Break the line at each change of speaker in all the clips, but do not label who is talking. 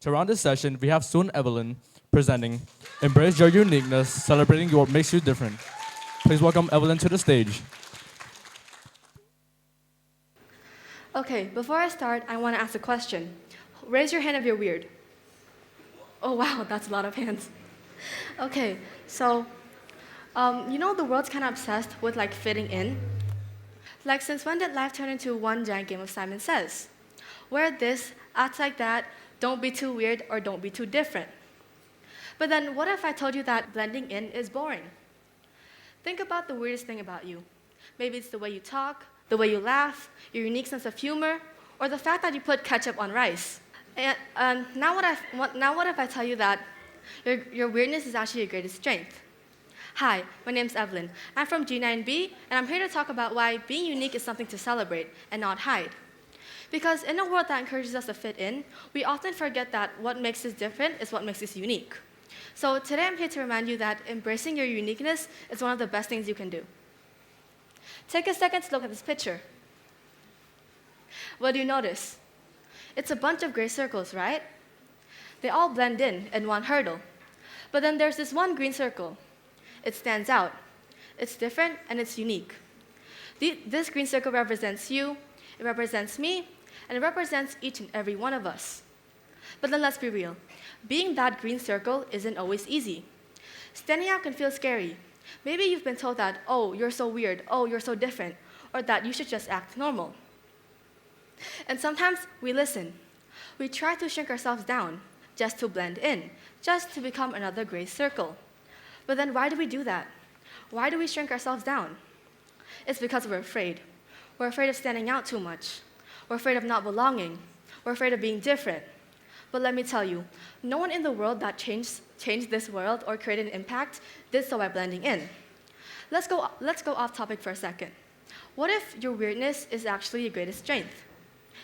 To round this session, we have Suon Evelyn presenting Embrace Your Uniqueness, celebrating what makes you different. Please welcome Evelyn to the stage.
Okay, before I start, I want to ask a question. Raise your hand if you're weird. Oh wow, that's a lot of hands. Okay, so the world's kind of obsessed with like fitting in. Like, since when did life turn into one giant game of Simon Says? Wear this, act like that, don't be too weird, or don't be too different. But then, what if I told you that blending in is boring? Think about the weirdest thing about you. Maybe it's the way you talk, the way you laugh, your unique sense of humor, or the fact that you put ketchup on rice. And now what if I tell you that your weirdness is actually your greatest strength? Hi, my name's Evelyn. I'm from G9B, and I'm here to talk about why being unique is something to celebrate and not hide. Because in a world that encourages us to fit in, we often forget that what makes us different is what makes us unique. So today I'm here to remind you that embracing your uniqueness is one of the best things you can do. Take a second to look at this picture. What do you notice? It's a bunch of gray circles, right? They all blend in one hurdle. But then there's this one green circle. It stands out. It's different and it's unique. This green circle represents you, it represents me, and it represents each and every one of us. But then let's be real. Being that green circle isn't always easy. Standing out can feel scary. Maybe you've been told that, oh, you're so weird, oh, you're so different, or that you should just act normal. And sometimes we listen. We try to shrink ourselves down just to blend in, just to become another gray circle. But then why do we do that? Why do we shrink ourselves down? It's because we're afraid. We're afraid of standing out too much. We're afraid of not belonging. We're afraid of being different. But let me tell you, no one in the world that changed this world or created an impact did so by blending in. Let's go off topic for a second. What if your weirdness is actually your greatest strength?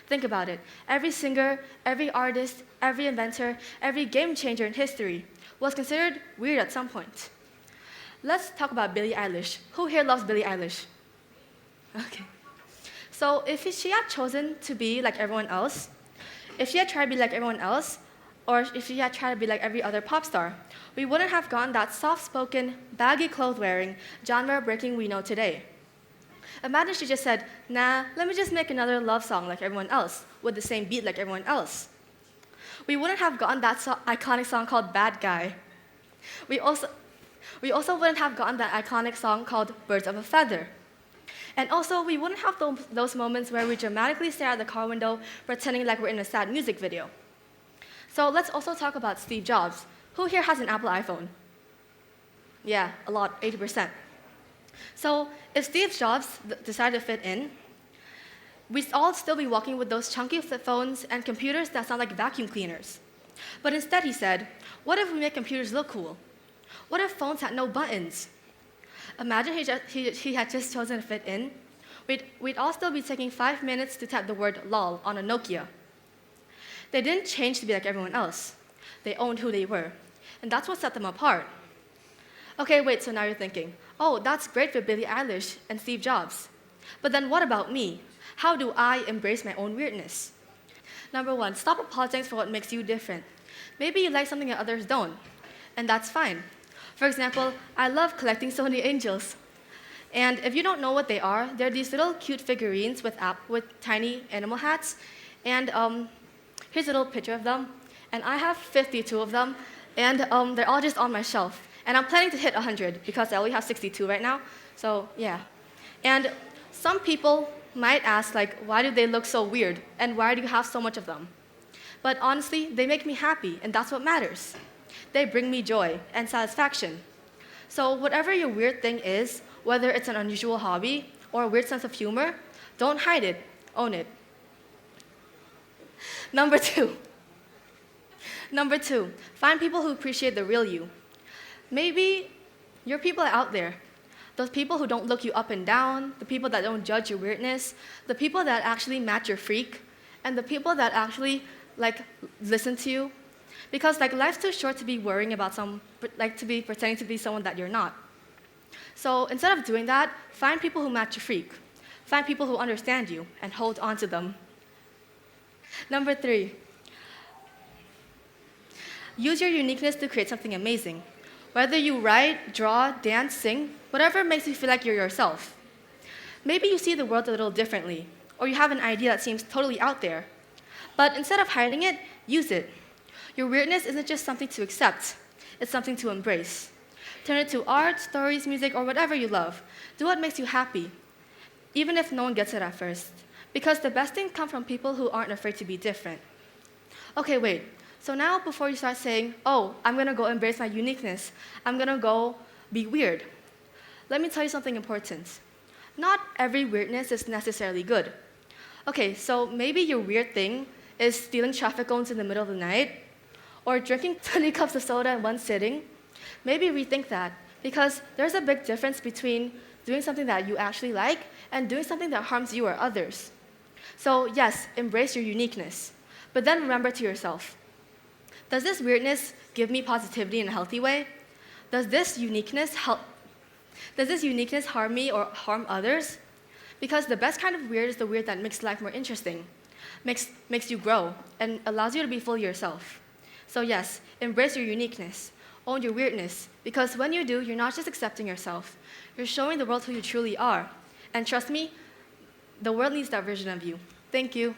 Think about it. Every singer, every artist, every inventor, every game changer in history was considered weird at some point. Let's talk about Billie Eilish. Who here loves Billie Eilish? Okay. So if she had chosen to be like everyone else, if she had tried to be like everyone else, or if she had tried to be like every other pop star, we wouldn't have gotten that soft-spoken, baggy clothes-wearing, genre-breaking we know today. Imagine she just said, nah, let me just make another love song like everyone else, with the same beat like everyone else. We wouldn't have gotten that iconic song called Bad Guy. We also wouldn't have gotten that iconic song called Birds of a Feather. And also, we wouldn't have those moments where we dramatically stare out the car window pretending like we're in a sad music video. So let's also talk about Steve Jobs. Who here has an Apple iPhone? Yeah, a lot, 80%. So if Steve Jobs decided to fit in, we'd all still be walking with those chunky flip phones and computers that sound like vacuum cleaners. But instead he said, what if we make computers look cool? What if phones had no buttons? Imagine he had just chosen to fit in. We'd all still be taking 5 minutes to type the word lol on a Nokia. They didn't change to be like everyone else. They owned who they were. And that's what set them apart. Okay, wait, so now you're thinking, oh, that's great for Billie Eilish and Steve Jobs. But then what about me? How do I embrace my own weirdness? Number one, stop apologizing for what makes you different. Maybe you like something that others don't, and that's fine. For example, I love collecting Sony Angels. And if you don't know what they are, they're these little cute figurines with tiny animal hats. And here's a little picture of them. And I have 52 of them, and they're all just on my shelf. And I'm planning to hit 100 because I only have 62 right now. So yeah. And some people might ask, like, why do they look so weird? And why do you have so much of them? But honestly, they make me happy, and that's what matters. They bring me joy and satisfaction. So whatever your weird thing is, whether it's an unusual hobby or a weird sense of humor, don't hide it, own it. Number two, find people who appreciate the real you. Maybe your people are out there. Those people who don't look you up and down, the people that don't judge your weirdness, the people that actually match your freak, and the people that actually listen to you. Because life's too short to be worrying about to be pretending to be someone that you're not. So instead of doing that, find people who match your freak. Find people who understand you and hold on to them. Number three, Use your uniqueness to create something amazing. Whether you write, draw, dance, sing, whatever makes you feel like you're yourself. Maybe you see the world a little differently, or you have an idea that seems totally out there. But instead of hiding it, use it. Your weirdness isn't just something to accept, it's something to embrace. Turn it to art, stories, music, or whatever you love. Do what makes you happy, even if no one gets it at first. Because the best things come from people who aren't afraid to be different. Okay, wait. So now, before you start saying, oh, I'm gonna go embrace my uniqueness, I'm gonna go be weird, let me tell you something important. Not every weirdness is necessarily good. Okay, so maybe your weird thing is stealing traffic cones in the middle of the night, or drinking 20 cups of soda in one sitting. Maybe rethink that, because there's a big difference between doing something that you actually like and doing something that harms you or others. So yes, embrace your uniqueness, but then remember to yourself, does this weirdness give me positivity in a healthy way? Does this uniqueness harm me or harm others? Because the best kind of weird is the weird that makes life more interesting, makes you grow, and allows you to be fully yourself. So yes, embrace your uniqueness, own your weirdness, because when you do, you're not just accepting yourself, you're showing the world who you truly are. And trust me, the world needs that version of you. Thank you.